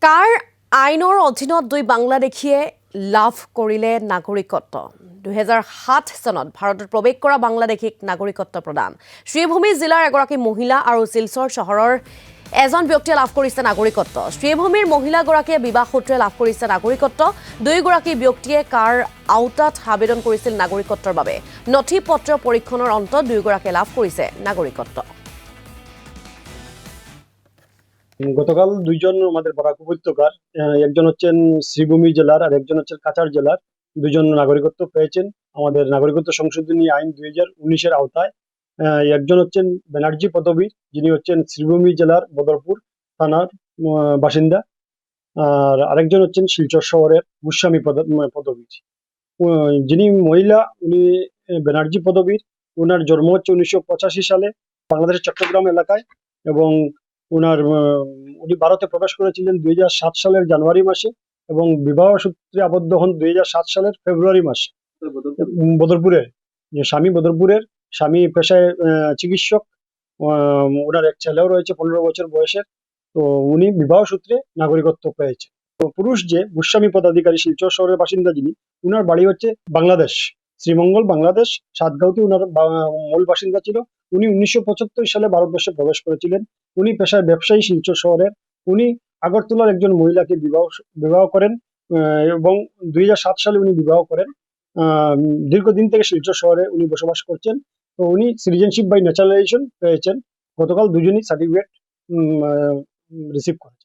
কাৰ আইনৰ অধীনত দুই বাংলাদেশীয়ে লাভ কৰিলে নাগৰিকত্ব। 2007 চনত ভাৰতত প্ৰৱেশ কৰা বাংলাদেশীক নাগৰিকত্ব প্ৰদান। শ্ৰীভূমি জিলাৰ এগৰাকী মহিলা আৰু শিলচৰ চহৰৰ এজন ব্যক্তিয়ে লাভ কৰিছে নাগৰিকত্ব। শ্ৰীভূমিৰ মহিলাগৰাকীয়ে বিবাহ সূত্ৰে লাভ কৰিছে নাগৰিকত্ব। দুয়োগৰাকী ব্যক্তিয়ে কাৰ আওতাত আবেদন কৰিছিল নাগৰিকত্বৰ বাবে। নথি পত্ৰ পৰীক্ষণৰ অন্তত দুয়োগৰাকীয়ে লাভ কৰিছে নাগৰিকত্ব। গতকাল দুইজন আমাদের বরাক উপত্যকার একজন হচ্ছেন শ্রীভূমি জেলার আর একজন হচ্ছেন কাছাড় জেলার দুইজন নাগরিকত্ব পেয়েছেন আমাদের নাগরিকত্ব সংশোধনী আইন 2019-এর আওতায়। একজন হচ্ছেন ব্যানার্জি পদবীর, যিনি হচ্ছেন শ্রীভূমি জেলার বদরপুর থানার বাসিন্দা, আর আরেকজন হচ্ছেন শিলচর শহরের গোস্বামী পদবীর। যিনি মহিলা, উনি ব্যানার্জি পদবীর। ওনার জন্ম হচ্ছে 1985 সালে বাংলাদেশের চট্টগ্রাম এলাকায়, এবং উনি ভারতে প্রবেশ করেছিলেন 2007 সালের জানুয়ারি মাসে, এবং বিবাহ সূত্রে আবদ্ধ হন 2007 সালের ফেব্রুয়ারি মাসে বদরপুরের। স্বামী বদরপুরের, স্বামী পেশায় চিকিৎসক। ওনার এক ছেলেও রয়েছে 15 বছর বয়সের। তো উনি বিবাহ সূত্রে নাগরিকত্ব পেয়েছে। তো পুরুষ যে গোস্বামী পদাধিকারী, শিলচর শহরের বাসিন্দা, যিনি, উনার বাড়ি হচ্ছে বাংলাদেশ, শ্রীমঙ্গল, বাংলাদেশ সাতগাঁওতে উনার মূল বাসিন্দা ছিল। উনি 1975 সালে ভারতবর্ষে প্রবেশ করেছিলেন। উনি পেশায় ব্যবসায়ী, শিলচর শহরের। উনি আগরতলার একজন মহিলাকে বিবাহ করেন, এবং 2007 সালে উনি বিবাহ করেন। দীর্ঘদিন থেকে শিলচর শহরে উনি বসবাস করছেন। তো উনি সিটিজেনশিপ বাই ন্যাচারালাইজেশন পেয়েছেন। গতকাল দুজনই সার্টিফিকেট রিসিভ করেছেন।